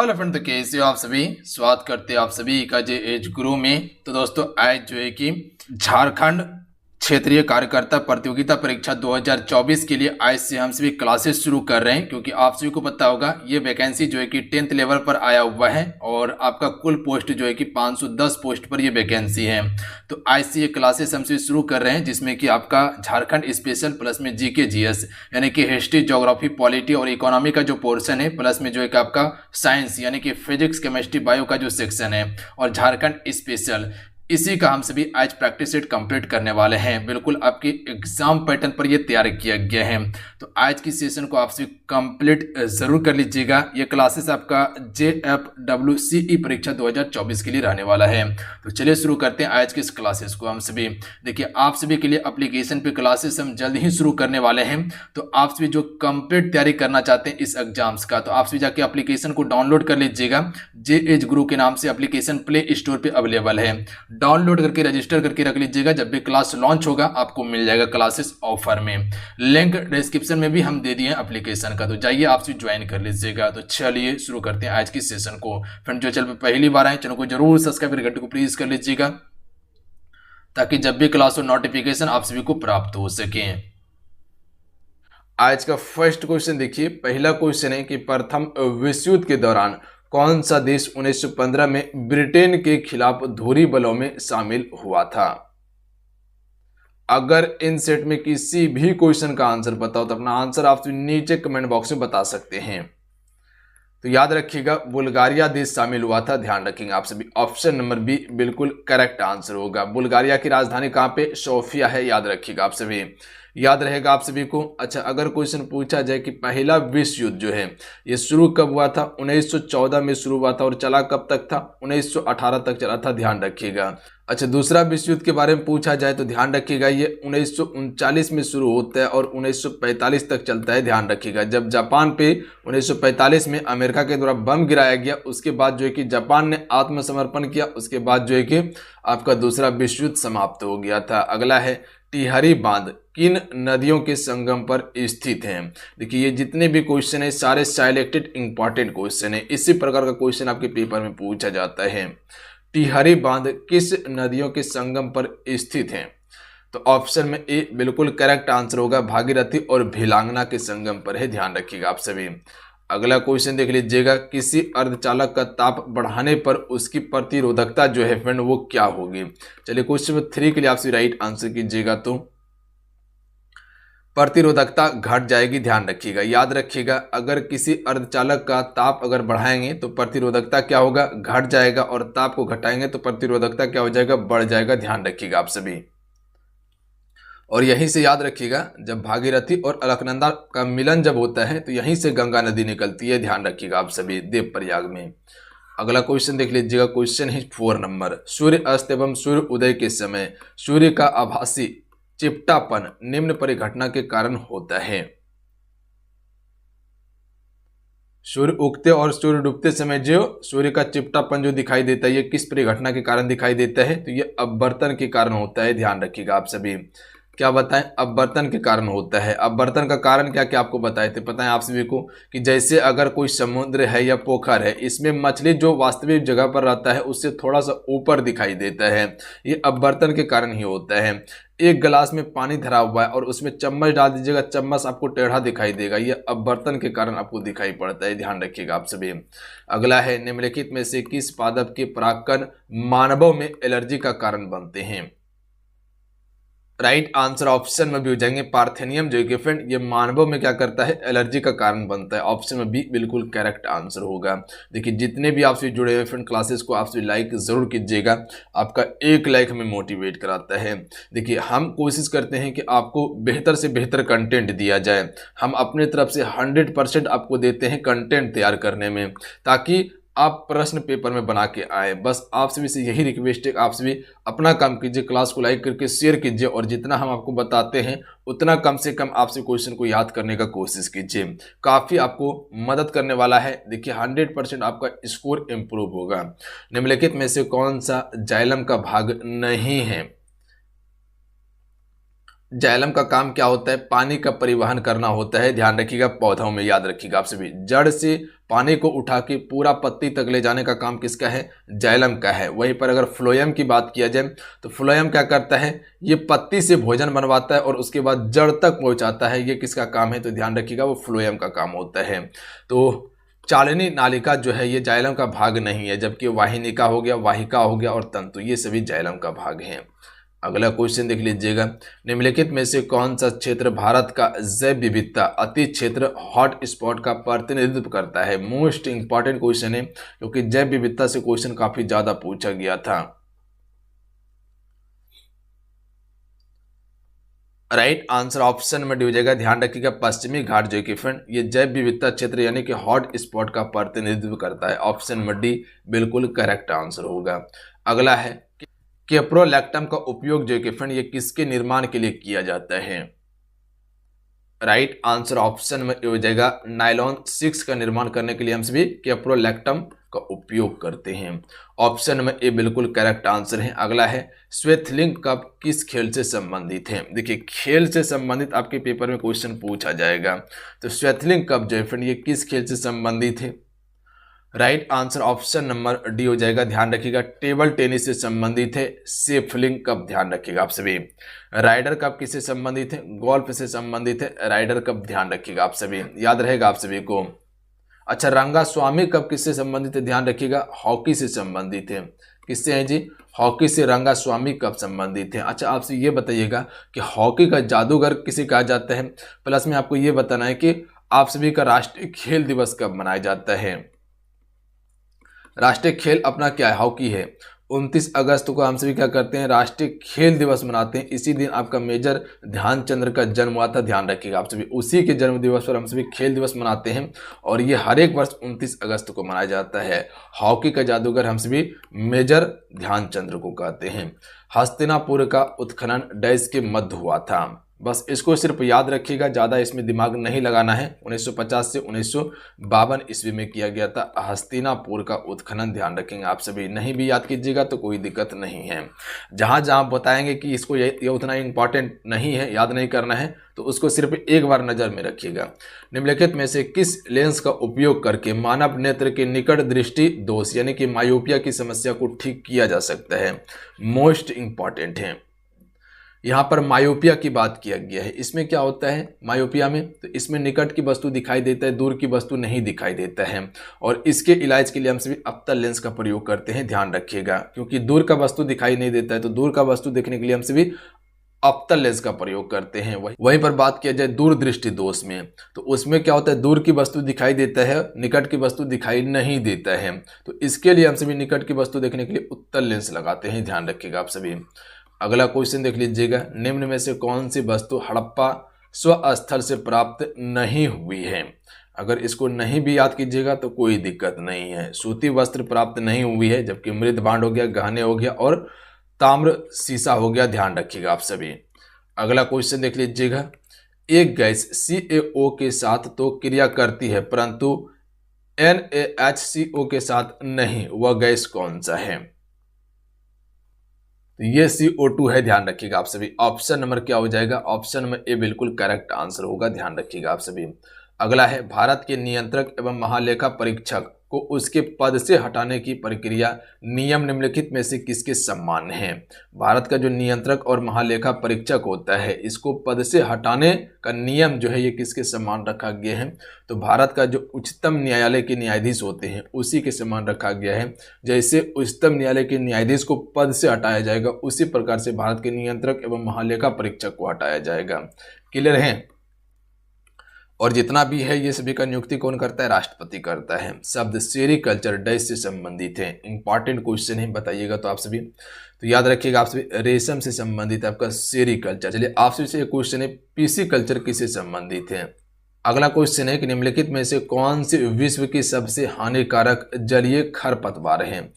Hello friend, तो कैसे हो आप सभी। स्वागत करते हैं आप सभी का जे एज गुरु में। तो दोस्तों आज जो है कि झारखंड क्षेत्रीय कार्यकर्ता प्रतियोगिता परीक्षा 2024 के लिए आज से हम सभी क्लासेस शुरू कर रहे हैं, क्योंकि आप सभी को पता होगा ये वैकेंसी जो है कि 10th लेवल पर आया हुआ है और आपका कुल पोस्ट जो है कि 510 पोस्ट पर ये वैकेंसी है। तो आज से ये क्लासेस हम सभी शुरू कर रहे हैं, जिसमें कि आपका झारखंड स्पेशल प्लस में जीके जीएस यानी कि हिस्ट्री, ज्योग्राफी, पॉलिटी और इकोनॉमी का जो पोर्शन है, प्लस में जो है कि आपका साइंस यानी कि फिजिक्स, केमिस्ट्री, बायो का जो सेक्शन है, और झारखंड स्पेशल, इसी का हम सभी आज प्रैक्टिस सेट कंप्लीट करने वाले हैं। बिल्कुल आपके एग्जाम पैटर्न पर ये तैयार किया गया है। तो आज की सेशन को आप सभी कंप्लीट जरूर कर लीजिएगा। ये क्लासेस आपका JFWCE परीक्षा 2024 के लिए रहने वाला है। तो चलिए शुरू करते हैं आज के इस क्लासेस को। हम सभी देखिए, आप सभी के लिए एप्लीकेशन पे क्लासेस हम जल्द ही शुरू करने वाले हैं। तो आप सभी जो कंप्लीट तैयारी करना चाहते हैं इस एग्जाम्स का, तो आप सभी जाके एप्लीकेशन को डाउनलोड कर लीजिएगा। जे एज गुरु के नाम से एप्लीकेशन प्ले स्टोर पे अवेलेबल है। डाउनलोड करके रजिस्टर करके रख लीजिएगा। जब भी क्लास लॉन्च होगा आपको मिल जाएगा क्लासेस ऑफर में। लिंक डिस्क्रिप्शन में भी हम दे दिए हैं एप्लीकेशन का, तो जाइए आप भी ज्वाइन कर लीजिएगा। तो चलिए शुरू करते हैं आज की सेशन को। फ्रेंड जो चैनल पर पहली बार आए, चैनल को जरूर सब्सक्राइब करके घंटे को प्रेस कर लीजिएगा, ताकि जब भी क्लास हो नोटिफिकेशन आप सभी को प्राप्त हो सके। आज का फर्स्ट क्वेश्चन देखिए। पहला क्वेश्चन है कि प्रथम विश्व युद्ध के दौरान कौन सा देश 1915 में ब्रिटेन के खिलाफ धुरी बलों में शामिल हुआ था। अगर इन सेट में किसी भी क्वेश्चन का आंसर पता हो तो अपना आंसर आप नीचे कमेंट बॉक्स में बता सकते हैं। तो याद रखिएगा बुल्गारिया देश शामिल हुआ था। ध्यान रखेंगे आप सभी, ऑप्शन नंबर बी बिल्कुल करेक्ट आंसर होगा। बुल्गारिया की राजधानी कहां पे? सोफिया है। याद रखिएगा आप सभी, याद रहेगा आप सभी को। अच्छा, अगर क्वेश्चन पूछा जाए कि पहला विश्व युद्ध जो है ये शुरू कब हुआ था? 1914 में शुरू हुआ था और चला कब तक था? 1918 तक चला था। ध्यान रखिएगा। अच्छा, दूसरा विश्व युद्ध के बारे में पूछा जाए तो ध्यान रखिएगा ये 1939 में शुरू होता है और 1945 तक चलता है। ध्यान रखिएगा, जब जापान पे 1945 में अमेरिका के द्वारा बम गिराया गया, उसके बाद जो है कि जापान ने आत्मसमर्पण किया, उसके बाद जो है कि आपका दूसरा विश्व युद्ध समाप्त हो गया था। अगला है टिहरी बांध किन नदियों के संगम पर स्थित है? देखिए ये जितने भी क्वेश्चन है सारे सिलेक्टेड इंपॉर्टेंट क्वेश्चन है। इसी प्रकार का क्वेश्चन आपके पेपर में पूछा जाता है। टिहरी बांध किस नदियों के संगम पर स्थित है? तो ऑप्शन में ए बिल्कुल करेक्ट आंसर होगा। भागीरथी और भिलांगना के संगम पर है। ध्यान रखिएगा आप सभी। अगला क्वेश्चन देख लीजिएगा। किसी अर्धचालक का ताप बढ़ाने पर उसकी प्रतिरोधकता जो है फ्रेंड वो क्या होगी? चलिए क्वेश्चन नंबर 3 के लिए आप राइट आंसर कीजिएगा। तो प्रतिरोधकता घट जाएगी। ध्यान रखिएगा, याद रखिएगा, अगर किसी अर्धचालक का ताप अगर बढ़ाएंगे तो प्रतिरोधकता क्या होगा? घट जाएगा, और ताप को घटाएंगे तो प्रतिरोधकता क्या हो जाएगा? बढ़ जाएगा। ध्यान रखिएगा आप सभी। और यहीं से याद रखिएगा, जब भागीरथी और अलकनंदा का मिलन जब होता है तो यहीं से गंगा नदी निकलती है। ध्यान रखिएगा आप सभी, देवप्रयाग में। अगला क्वेश्चन देख लीजिएगा। क्वेश्चन है 4 नंबर। सूर्य अस्त एवं सूर्य उदय के समय सूर्य का आभासी चिपटापन निम्न परिघटना के कारण होता है। सूर्य उगते और सूर्य डूबते समय जो सूर्य का चिपटापन जो दिखाई देता है ये किस परिघटना के कारण दिखाई देता है? तो ये अपवर्तन के कारण होता है। ध्यान रखिएगा आप सभी। क्या बताएं? अपवर्तन के कारण होता है। अपवर्तन का कारण क्या क्या आपको बताए थे? पता है आप सभी को कि जैसे अगर कोई समुद्र है या पोखर है, इसमें मछली जो वास्तविक जगह पर रहता है उससे थोड़ा सा ऊपर दिखाई देता है। ये अपवर्तन के कारण ही होता है। एक गिलास में पानी धरा हुआ है और उसमें चम्मच डाल दीजिएगा, चम्मच आपको टेढ़ा दिखाई देगा। ये अपवर्तन के कारण आपको दिखाई पड़ता है। ध्यान रखिएगा आप सभी। अगला है निम्नलिखित में से किस पादप के परागकण मानवों में एलर्जी का कारण बनते हैं? राइट आंसर ऑप्शन में भी हो जाएंगे पार्थेनियम जो कि फ्रेंड ये मानवों में क्या करता है? एलर्जी का कारण बनता है। ऑप्शन में भी बिल्कुल करेक्ट आंसर होगा। देखिए जितने भी आपसे जुड़े हुए फ्रेंड क्लासेस को आपसे लाइक जरूर कीजिएगा। आपका एक लाइक हमें मोटिवेट कराता है। देखिए हम कोशिश करते हैं कि आपको बेहतर से बेहतर कंटेंट दिया जाए। हम अपने तरफ से 100% आपको देते हैं कंटेंट तैयार करने में, ताकि आप प्रश्न पेपर में बना के आए। बस आप सभी से यही रिक्वेस्ट है, आप सभी अपना काम कीजिए, क्लास को लाइक करके शेयर कीजिए, और जितना हम आपको बताते हैं उतना कम से कम आपसे क्वेश्चन को याद करने का कोशिश कीजिए। काफ़ी आपको मदद करने वाला है। देखिए 100% आपका स्कोर इम्प्रूव होगा। निम्नलिखित में से कौन सा जाइलम का भाग नहीं है? जाइलम का काम क्या होता है? पानी का परिवहन करना होता है। ध्यान रखिएगा, पौधों में याद रखिएगा आप सभी। जड़ से पानी को उठा के पूरा पत्ती तक ले जाने का काम किसका है? जाइलम का है। वहीं पर अगर फ्लोएम की बात किया जाए तो फ्लोएम क्या करता है? ये पत्ती से भोजन बनवाता है और उसके बाद जड़ तक पहुंचाता है। ये किसका काम है? तो ध्यान रखिएगा, वो फ्लोएम का काम होता है। तो चालनी नालिका जो है ये जाइलम का भाग नहीं है, जबकि वाहिनिका हो गया, वाहिका हो गया और तंतु, ये सभी जाइलम का भाग हैं। अगला क्वेश्चन देख लीजिएगा, निम्नलिखित में से कौन सा क्षेत्र भारत का जैव विविधता अति क्षेत्र हॉट स्पॉट का प्रतिनिधित्व करता है? मोस्ट इंपॉर्टेंट क्वेश्चन है, क्योंकि जैव विविधता से क्वेश्चन काफी ज्यादा पूछा गया था। राइट आंसर ऑप्शन में डी हो जाएगा। ध्यान रखिएगा, पश्चिमी घाट जो कि फ्रेंड ये जैव विविधता क्षेत्र यानी कि हॉट स्पॉट का प्रतिनिधित्व करता है। ऑप्शन में डी बिल्कुल करेक्ट आंसर होगा। अगला है, कैप्रोलैक्टम का उपयोग जो कि फ्रेंड ये किसके निर्माण के लिए किया जाता है? राइट आंसर ऑप्शन में हो जाएगा, नायलॉन 6 का निर्माण करने के लिए हम सभी कैप्रोलैक्टम का उपयोग करते हैं। ऑप्शन में ए बिल्कुल करेक्ट आंसर है। अगला है, श्वेतलिंग कप किस खेल से संबंधित है? देखिए, खेल से संबंधित आपके पेपर में क्वेश्चन पूछा जाएगा। तो श्वेतलिंग कप जो है फ्रेंड ये किस खेल से संबंधित है? Right answer option number D हो जाएगा। ध्यान रखिएगा, टेबल टेनिस से संबंधित है। सेफलिंग कप ध्यान रखिएगा आप सभी। राइडर कप किससे संबंधित है? गोल्फ से संबंधित है। राइडर कप ध्यान रखिएगा आप सभी, याद रहेगा आप सभी को। अच्छा, रंगास्वामी कप किससे संबंधित है? ध्यान रखिएगा, हॉकी से संबंधित है। किससे है जी? हॉकी से रंगास्वामी कप संबंधित है। अच्छा, आपसे ये बताइएगा कि हॉकी का जादूगर किसे कहा जाता है? प्लस में आपको ये बताना है कि आप सभी का राष्ट्रीय खेल दिवस कब मनाया जाता है? राष्ट्रीय खेल अपना क्या है? हॉकी है। 29 अगस्त को हम सभी क्या करते हैं? राष्ट्रीय खेल दिवस मनाते हैं। इसी दिन आपका मेजर ध्यानचंद्र का जन्म हुआ था। ध्यान रखिएगा आप सभी, उसी के जन्म दिवस पर हम सभी खेल दिवस मनाते हैं और ये हर एक वर्ष 29 अगस्त को मनाया जाता है। हॉकी का जादूगर हम सभी मेजर ध्यानचंद्र को कहते हैं। हस्तिनापुर का उत्खनन डैश के मध्य हुआ था? बस इसको सिर्फ याद रखिएगा, ज़्यादा इसमें दिमाग नहीं लगाना है। 1950 से 1952 ईस्वी में किया गया था हस्तिनापुर का उत्खनन। ध्यान रखेंगे आप सभी, नहीं भी याद कीजिएगा तो कोई दिक्कत नहीं है। जहाँ जहाँ बताएंगे कि इसको ये उतना इंपॉर्टेंट नहीं है, याद नहीं करना है, तो उसको सिर्फ एक बार नज़र में रखिएगा। निम्नलिखित में से किस लेंस का उपयोग करके मानव नेत्र के निकट दृष्टि दोष यानी कि मायोपिया की समस्या को ठीक किया जा सकता है? मोस्ट इंपॉर्टेंट है। यहाँ पर मायोपिया की बात किया गया है। इसमें क्या होता है मायोपिया में? तो इसमें निकट की वस्तु दिखाई देता है, दूर की वस्तु नहीं दिखाई देता है। और इसके इलाज के लिए हम सभी अवतल लेंस का प्रयोग करते हैं। ध्यान रखिएगा, क्योंकि दूर का वस्तु दिखाई नहीं देता है, तो दूर का वस्तु देखने के लिए हम सभी अवतल लेंस का प्रयोग करते हैं। वहीं पर बात किया जाए दूरदृष्टि दोष में, तो उसमें क्या होता है? दूर की वस्तु दिखाई देता है, निकट की वस्तु दिखाई नहीं देता है। तो इसके लिए हम सभी निकट की वस्तु देखने के लिए उत्तल लेंस लगाते हैं। ध्यान रखिएगा आप सभी। अगला क्वेश्चन देख लीजिएगा, निम्न में से कौन सी वस्तु हड़प्पा स्वस्थल से प्राप्त नहीं हुई है? अगर इसको नहीं भी याद कीजिएगा तो कोई दिक्कत नहीं है। सूती वस्त्र प्राप्त नहीं हुई है, जबकि मृद भांड हो गया, गहने हो गया और ताम्र शीशा हो गया। ध्यान रखिएगा आप सभी। अगला क्वेश्चन देख लीजिएगा, एक गैस CaO के साथ तो क्रिया करती है परंतु NaHCO के साथ नहीं, वह गैस कौन सा है? ये CO2 है। ध्यान रखिएगा आप सभी। ऑप्शन नंबर क्या हो जाएगा? ऑप्शन में ए बिल्कुल करेक्ट आंसर होगा। ध्यान रखिएगा आप सभी। अगला है, भारत के नियंत्रक एवं महालेखा परीक्षक को उसके पद से हटाने की प्रक्रिया नियम निम्नलिखित में से किसके सम्मान है? भारत का जो नियंत्रक और महालेखा परीक्षक होता है, इसको पद से हटाने का नियम जो है ये किसके सम्मान रखा गया है? तो भारत का जो उच्चतम न्यायालय के न्यायाधीश होते हैं उसी के सम्मान रखा गया है। जैसे उच्चतम न्यायालय के न्यायाधीश को पद से हटाया जाएगा, उसी प्रकार से भारत के नियंत्रक एवं महालेखा परीक्षक को हटाया जाएगा। क्लियर है? और जितना भी है ये सभी का नियुक्ति कौन करता है? राष्ट्रपति करता है। शब्द सेरिकल्चर डैश से संबंधित है। इंपॉर्टेंट क्वेश्चन है, बताइएगा तो आप सभी। तो याद रखिएगा आप सभी, रेशम से संबंधित आपका सेरिकल्चर। चलिए आपसे से एक क्वेश्चन है, पीसीकल्चर किससे संबंधित है? अगला क्वेश्चन है कि निम्नलिखित में से कौन सी विश्व की सबसे हानिकारक जलीय खरपतवार है?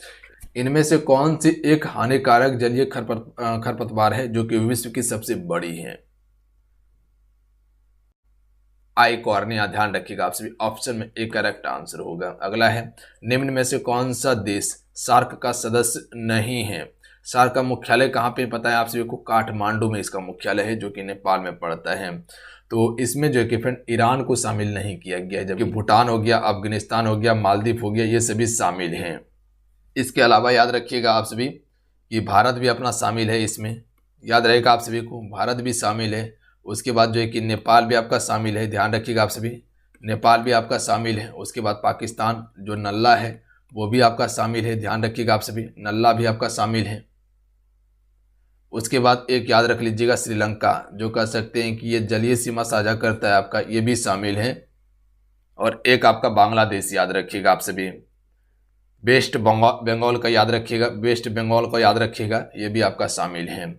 इनमें से कौन सी एक हानिकारक जलीय खरपतवार है जो कि विश्व की सबसे बड़ी है? आइकॉर्निया। ध्यान रखिएगा आप सभी। ऑप्शन में ए करेक्ट आंसर होगा। अगला है, निम्न में से कौन सा देश सार्क का सदस्य नहीं है? सार्क का मुख्यालय कहाँ पे पता है आप सभी को? काठमांडू में इसका मुख्यालय है, जो कि नेपाल में पड़ता है। तो इसमें जो है कि फ्रेंड ईरान को शामिल नहीं किया गया है, जबकि भूटान हो गया, अफगानिस्तान हो गया, मालदीव हो गया, ये सभी शामिल हैं। इसके अलावा याद रखिएगा आप सभी कि भारत भी अपना शामिल है इसमें, याद रहेगा आप सभी को, भारत भी शामिल है। उसके बाद जो है कि नेपाल भी आपका शामिल है, ध्यान रखिएगा आप सभी, नेपाल भी आपका शामिल है। उसके बाद पाकिस्तान जो नल्ला है वो भी आपका शामिल है, ध्यान रखिएगा आप सभी, नल्ला भी आपका शामिल है। उसके बाद एक याद रख लीजिएगा श्रीलंका, जो कह सकते हैं कि ये जलीय सीमा साझा करता है आपका, ये भी शामिल है। और एक आपका बांग्लादेश याद रखिएगा आप सभी, वेस्ट बंगाल का याद रखिएगा, वेस्ट बंगाल का याद रखिएगा, ये भी आपका शामिल है।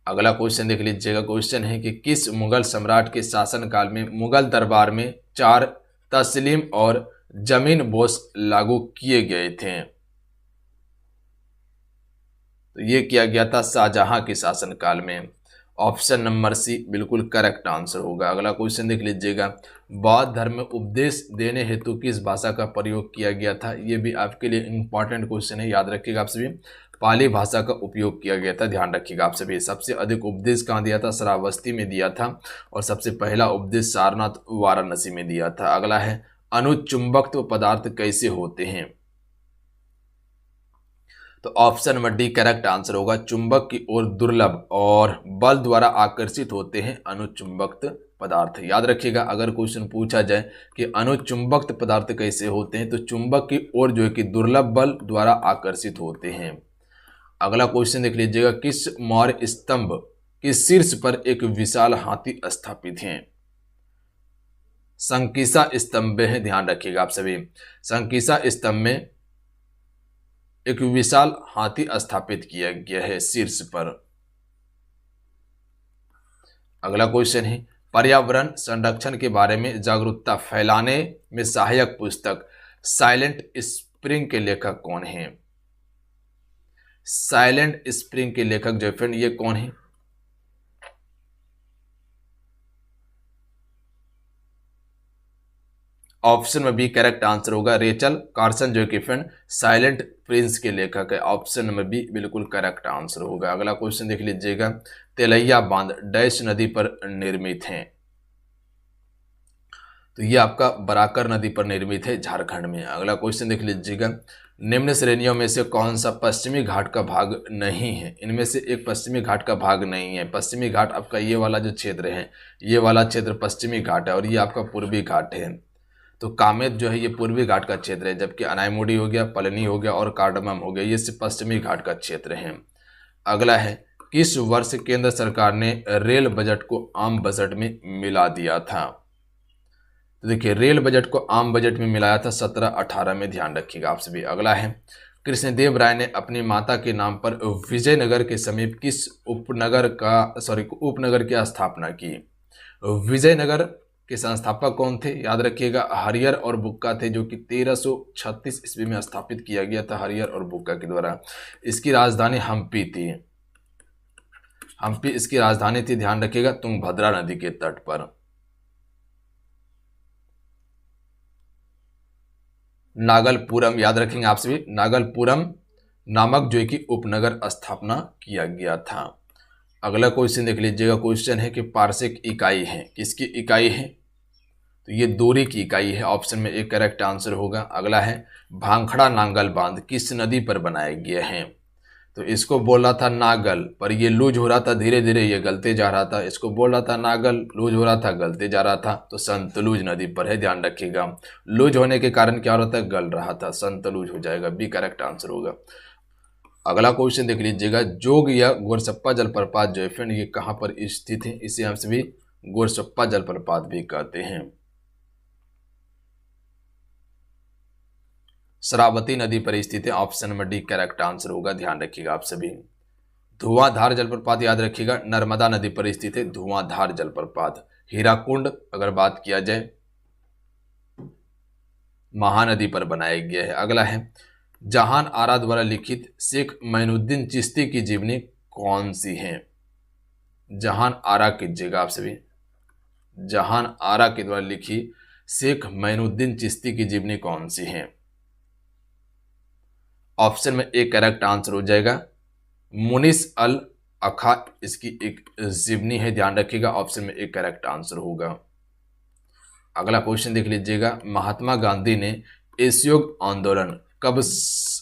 अगला क्वेश्चन देख लीजिएगा। क्वेश्चन है कि किस मुगल सम्राट के शासनकाल में मुगल दरबार में 4 तस्लीम और जमीन बोस लागू किए गए थे? तो ये किया गया था शाहजहां के शासनकाल में। ऑप्शन नंबर सी बिल्कुल करेक्ट आंसर होगा। अगला क्वेश्चन देख लीजिएगा। बौद्ध धर्म में उपदेश देने हेतु किस भाषा का प्रयोग किया गया था? ये भी आपके लिए इंपॉर्टेंट क्वेश्चन है, याद रखिएगा आप सभी, पाली भाषा का उपयोग किया गया था, ध्यान रखिएगा आप सभी। सबसे अधिक उपदेश कहाँ दिया था? श्रावस्ती में दिया था, और सबसे पहला उपदेश सारनाथ वाराणसी में दिया था। अगला है अनुचुंबकत्व पदार्थ कैसे होते हैं? तो option number D correct answer होगा। चुंबक की ओर दुर्लभ और बल द्वारा आकर्षित होते हैं अनुचुंबक पदार्थ। याद रखिएगा, अगर क्वेश्चन पूछा जाए कि अनुचुंबक पदार्थ कैसे होते हैं, तो चुंबक की ओर जो है कि दुर्लभ बल द्वारा आकर्षित होते हैं। अगला क्वेश्चन देख लीजिएगा। किस मौर्य स्तंभ के शीर्ष पर एक विशाल हाथी स्थापित है? संकीसा स्तंभ है, ध्यान रखिएगा आप सभी। संकीसा स्तंभ में एक विशाल हाथी स्थापित किया गया है शीर्ष पर। अगला क्वेश्चन है पर्यावरण संरक्षण के बारे में जागरूकता फैलाने में सहायक पुस्तक साइलेंट स्प्रिंग के लेखक कौन है? साइलेंट स्प्रिंग के लेखक जो फ्रेंड ये कौन है? ऑप्शन में बी करेक्ट आंसर होगा। रेचल कार्सन जो कि फ्रेंड साइलेंट प्रिंस के लेखक है। ऑप्शन नंबर बी बिल्कुल करेक्ट आंसर होगा। अगला क्वेश्चन देख लीजिएगा। तेलैया बांध डैश नदी पर निर्मित है? तो ये आपका बराकर नदी पर निर्मित है, झारखंड में। अगला क्वेश्चन देख लीजिएगा। निम्न श्रेणियों में से कौन सा पश्चिमी घाट का भाग नहीं है? इनमें से एक पश्चिमी घाट का भाग नहीं है। पश्चिमी घाट आपका ये वाला जो क्षेत्र है, ये वाला क्षेत्र पश्चिमी घाट है, और ये आपका पूर्वी घाट है। तो कामेत जो है ये पूर्वी घाट का क्षेत्र है, जबकि अनाईमुडी हो गया, पलनी हो गया और कार्डमम हो गया, ये सिर्फ पश्चिमी घाट का क्षेत्र है। अगला है किस वर्ष केंद्र सरकार ने रेल बजट को आम बजट में मिला दिया था? तो देखिए रेल बजट को आम बजट में मिलाया था 17-18 में, ध्यान रखिएगा आप सभी। अगला है कृष्णदेव राय ने अपनी माता के नाम पर विजयनगर के समीप किस उपनगर की स्थापना की? विजयनगर के संस्थापक कौन थे? याद रखिएगा हरियर और बुक्का थे, जो कि 1336 ईस्वी में स्थापित किया गया था हरियर और बुक्का के द्वारा। इसकी राजधानी हम्पी थी। हम्पी इसकी राजधानी थी, ध्यान रखिएगा, तुंगभद्रा नदी के तट पर। नागलपुरम याद रखेंगे आप सभी, नागलपुरम नामक जो कि उपनगर स्थापना किया गया था। अगला क्वेश्चन देख लीजिएगा। क्वेश्चन है कि पार्सेक इकाई है, किसकी इकाई है? तो ये दूरी की इकाई है। ऑप्शन में एक करेक्ट आंसर होगा। अगला है भांखड़ा नांगल बांध किस नदी पर बनाया गया है? तो इसको बोल रहा था नागल, पर ये लूज हो रहा था, धीरे धीरे ये गलते जा रहा था। इसको बोल रहा था नागल, लूज हो रहा था, गलते जा रहा था। तो सतलुज नदी पर है, ध्यान रखिएगा। लूज होने के कारण क्या हो रहा था? गल रहा था, सतलुज हो जाएगा, बी करेक्ट आंसर होगा। अगला क्वेश्चन देख लीजिएगा। जोग या गोरसप्पा जलप्रपात जो है फ्रेंड ये कहाँ पर स्थित है? इसे हम सभी गोरसप्पा जलप्रपात भी कहते हैं। शरावती नदी पर स्थित है। Option number D correct answer होगा, ध्यान रखिएगा आप सभी। धुआंधार जलप्रपात याद रखिएगा नर्मदा नदी पर स्थित है, धुआंधार जलप्रपात। हीराकुंड अगर बात किया जाए महानदी पर बनाया गया है। अगला है जहान आरा द्वारा लिखित शेख मोइनुद्दीन चिश्ती की जीवनी कौन सी है? जहान आरा कीजिएगा आप सभी, जहान आरा के द्वारा लिखी शेख मोइनुद्दीन चिश्ती की जीवनी कौन सी है? ऑप्शन में एक करेक्ट आंसर हो जाएगा मुनिस अल अखा इसकी एक जीवनी है, ध्यान रखिएगा, ऑप्शन में एक करेक्ट आंसर होगा। अगला क्वेश्चन देख लीजिएगा, महात्मा गांधी ने असहयोग आंदोलन कब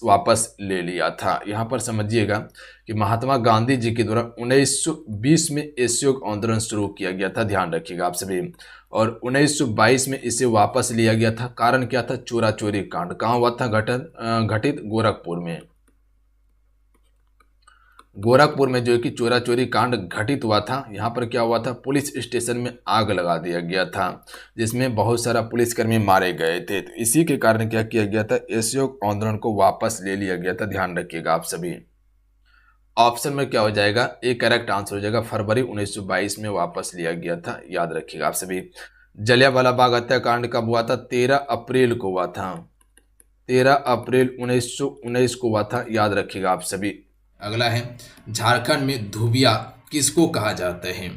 वापस ले लिया था? यहाँ पर समझिएगा कि महात्मा गांधी जी के द्वारा 1920 में असहयोग आंदोलन शुरू किया गया था, ध्यान रखिएगा आप सभी, और 1922 में इसे वापस लिया गया था। कारण क्या था? चोरा चोरी कांड। कहाँ हुआ था घटित? गोरखपुर में। गोरखपुर में जो है कि चोरा चोरी कांड घटित हुआ था। यहाँ पर क्या हुआ था? पुलिस स्टेशन में आग लगा दिया गया था, जिसमें बहुत सारा पुलिसकर्मी मारे गए थे। तो इसी के कारण क्या किया गया था? असहयोग आंदोलन को वापस ले लिया गया था, ध्यान रखिएगा आप सभी। ऑप्शन में क्या हो जाएगा? एक करेक्ट आंसर हो जाएगा, फरवरी 1922 में वापस लिया गया था, याद रखिएगा आप सभी। जलियांवाला बाग हत्याकांड कब हुआ था? 13 अप्रैल को हुआ था, 13 अप्रैल 1919 को हुआ था, याद रखिएगा आप सभी। अगला है, झारखंड में धुबिया किसको कहा जाता है?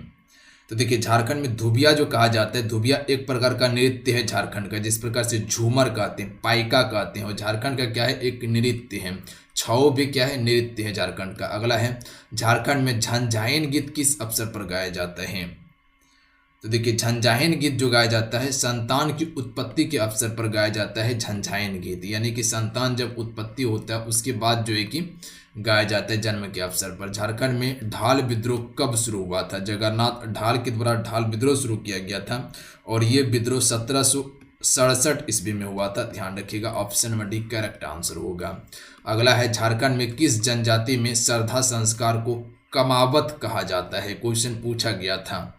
तो देखिए, झारखंड में धुबिया जो कहा जाता है, धुबिया एक प्रकार का नृत्य है झारखंड का, जिस प्रकार से झूमर कहते हैं, पाइका कहते हैं, और झारखंड का क्या है? एक नृत्य है। छऊ भी क्या है? नृत्य है झारखंड का। अगला है, झारखंड में झंझाइन गीत किस अवसर पर गाया जाता है? तो देखिए, झंझाइन गीत जो गाया जाता है, संतान की उत्पत्ति के अवसर पर गाया जाता है झंझाइन गीत, यानी कि संतान जब उत्पत्ति होता है उसके बाद जो है कि गाया जाता है जन्म के अवसर पर। झारखंड में ढाल विद्रोह कब शुरू हुआ था? जगन्नाथ ढाल के द्वारा ढाल विद्रोह शुरू किया गया था, और ये विद्रोह 1767 ईस्वी में हुआ था, ध्यान रखिएगा। Option number D correct answer होगा। अगला है, झारखंड में किस जनजाति में श्रद्धा संस्कार को कमावत कहा जाता है? क्वेश्चन पूछा गया था।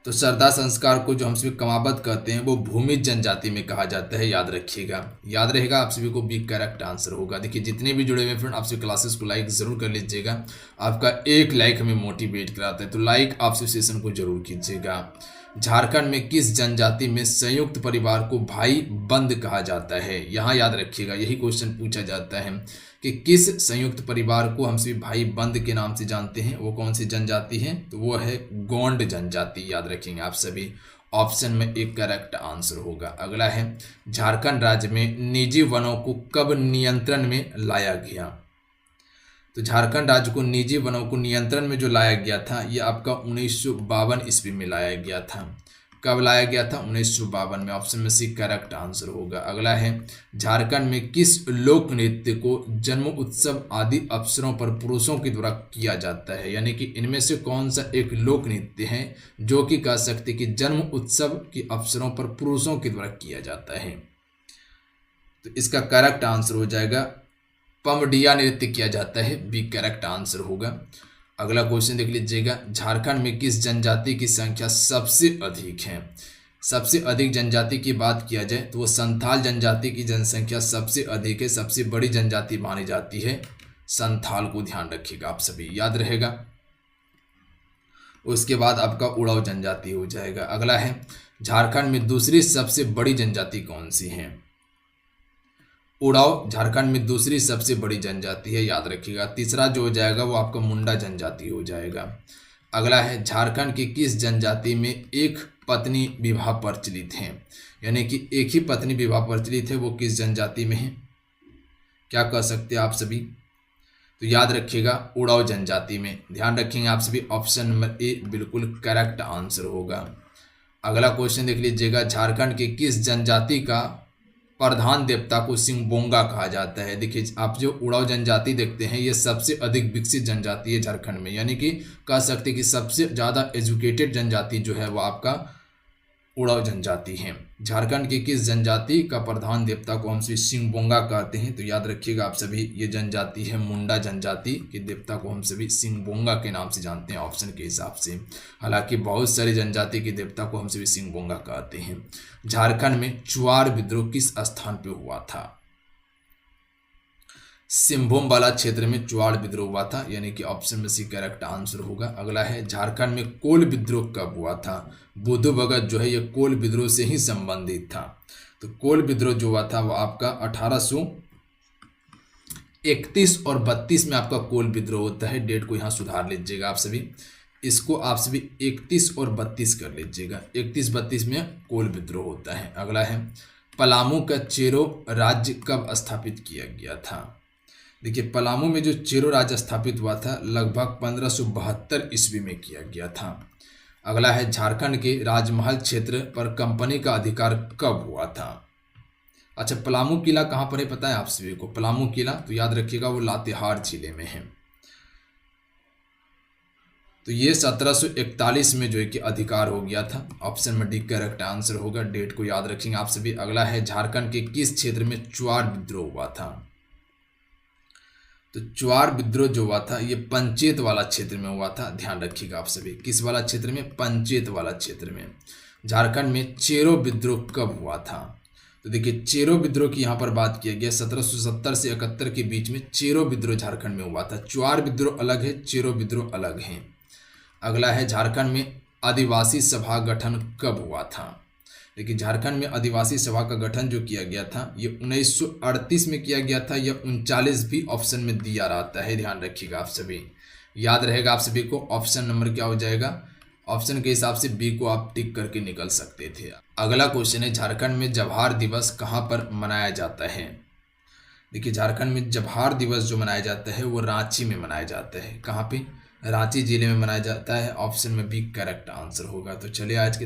तो श्रद्धा संस्कार को जो हम सभी कमावत कहते हैं वो भूमि जनजाति में कहा जाता है, याद रखिएगा। याद रहेगा आप सभी को, बी करेक्ट आंसर होगा। देखिए, जितने भी जुड़े हुए फ्रेंड, आप सभी क्लासेस को लाइक जरूर कर लीजिएगा। आपका एक लाइक हमें मोटिवेट कराता है, तो लाइक आप सभी सेशन को जरूर कीजिएगा। झारखंड में किस जनजाति में संयुक्त परिवार को भाई बंद कहा जाता है? यहाँ याद रखिएगा, यही क्वेश्चन पूछा जाता है कि किस संयुक्त परिवार को हम सभी भाई बंद के नाम से जानते हैं, वो कौन सी जनजाति है? तो वो है गोंड जनजाति, याद रखेंगे आप सभी। ऑप्शन में एक करेक्ट आंसर होगा। अगला है, झारखंड राज्य में निजी वनों को कब नियंत्रण में लाया गया? तो झारखंड राज्य को निजी वनों को नियंत्रण में जो लाया गया था, ये आपका 1952 ईस्वी में लाया गया था। कब लाया गया था? 1952 में। ऑप्शन में सी करेक्ट आंसर होगा। अगला है, झारखंड में किस लोक नृत्य को जन्म उत्सव आदि अवसरों पर पुरुषों के द्वारा किया जाता है? यानी कि इनमें से कौन सा एक लोक नृत्य है जो कि कह सकते कि जन्म उत्सव के अवसरों पर पुरुषों के द्वारा किया जाता है? तो इसका करेक्ट आंसर हो जाएगा, पमडिया नृत्य किया जाता है, बी करेक्ट आंसर होगा। अगला क्वेश्चन देख लीजिएगा, झारखंड में किस जनजाति की संख्या सबसे अधिक है? सबसे अधिक जनजाति की बात किया जाए तो वो संथाल जनजाति की जनसंख्या सबसे अधिक है, सबसे बड़ी जनजाति मानी जाती है संथाल को, ध्यान रखिएगा आप सभी, याद रहेगा। उसके बाद आपका उड़ाव जनजाति हो जाएगा। अगला है, झारखंड में दूसरी सबसे बड़ी जनजाति कौन सी है? उड़ाव झारखंड में दूसरी सबसे बड़ी जनजाति है, याद रखिएगा। तीसरा जो हो जाएगा वो आपका मुंडा जनजाति हो जाएगा। अगला है, झारखंड की किस जनजाति में एक पत्नी विवाह प्रचलित है? यानी कि एक ही पत्नी विवाह प्रचलित है, वो किस जनजाति में है? क्या कह सकते हैं आप सभी? तो याद रखिएगा, उड़ाव जनजाति में, ध्यान रखेंगे आप सभी। ऑप्शन नंबर ए बिल्कुल करेक्ट आंसर होगा। अगला क्वेश्चन देख लीजिएगा, झारखंड की किस जनजाति का प्रधान देवता को सिंगबोंगा कहा जाता है? देखिए, आप जो उड़ाव जनजाति देखते हैं, ये सबसे अधिक विकसित जनजाति है झारखंड में, यानी कि कह सकते हैं कि सबसे ज़्यादा एजुकेटेड जनजाति जो है वो आपका उड़ाव जनजाति है। झारखंड की किस जनजाति का प्रधान देवता को हम सिंगबोंगा कहते हैं? तो याद रखिएगा आप सभी, ये जनजाति है मुंडा जनजाति के देवता को हम सभी सिंगबोंगा के नाम से जानते हैं, ऑप्शन के हिसाब से। हालांकि बहुत सारी जनजाति के देवता को हम सभी सिंगबोंगा कहते हैं। झारखंड में चुआर विद्रोह किस स्थान पे हुआ था? सिंहभूम वाला क्षेत्र में चुआड़ विद्रोह हुआ था, यानी कि ऑप्शन में सी करेक्ट आंसर होगा। अगला है, झारखंड में कोल विद्रोह कब हुआ था? बुद्धू भगत जो है ये कोल विद्रोह से ही संबंधित था। तो कोल विद्रोह जो हुआ था वो आपका 1831 और 32 में आपका कोल विद्रोह होता है। डेट को यहाँ सुधार लीजिएगा आप सभी, इसको आप सभी 31 और 32 कर लीजिएगा। 31-32 में कोल विद्रोह होता है। अगला है, पलामू का चेरो राज्य कब स्थापित किया गया था? देखिए पलामू में जो चेरो राज्य स्थापित हुआ था लगभग 1572 ईस्वी में किया गया था। अगला है झारखंड के राजमहल क्षेत्र पर कंपनी का अधिकार कब हुआ था। अच्छा, पलामू किला कहाँ पर है पता है आप सभी को? पलामू किला तो याद रखिएगा वो लातेहार जिले में है। तो ये 1741 में जो है कि अधिकार हो गया था। ऑप्शन में डी करेक्ट आंसर होगा। डेट को याद रखेंगे आप सभी। अगला है झारखंड के किस क्षेत्र में चुआर विद्रोह हुआ था? तो चुआर विद्रोह जो हुआ था ये पंचेत वाला क्षेत्र में हुआ था। ध्यान रखिएगा आप सभी, किस वाला क्षेत्र में? पंचेत वाला क्षेत्र में। झारखंड में चेरो विद्रोह कब हुआ था? तो देखिए चेरो विद्रोह की यहाँ पर बात किया गया 1770 से 71 के बीच में चेरो विद्रोह झारखंड में हुआ था। चुआर विद्रोह अलग है, चेरो विद्रोह अलग है। अगला है झारखंड में आदिवासी सभा गठन कब हुआ था? देखिए झारखंड में आदिवासी सभा का गठन जो किया गया था ये 1938 में किया गया था। या 39 भी ऑप्शन में दिया रहता है, ध्यान रखिएगा आप सभी। याद रहेगा आप सभी को। ऑप्शन नंबर क्या हो जाएगा? ऑप्शन के हिसाब से बी को आप टिक करके निकल सकते थे। अगला क्वेश्चन है झारखंड में जवाहर दिवस कहाँ पर मनाया जाता है? देखिए झारखंड में जवाहर दिवस जो मनाया जाता है वो रांची में मनाया जाता है। कहाँ पे? रांची जिले में मनाया जाता है। ऑप्शन में बी करेक्ट आंसर होगा। तो चलिए आज के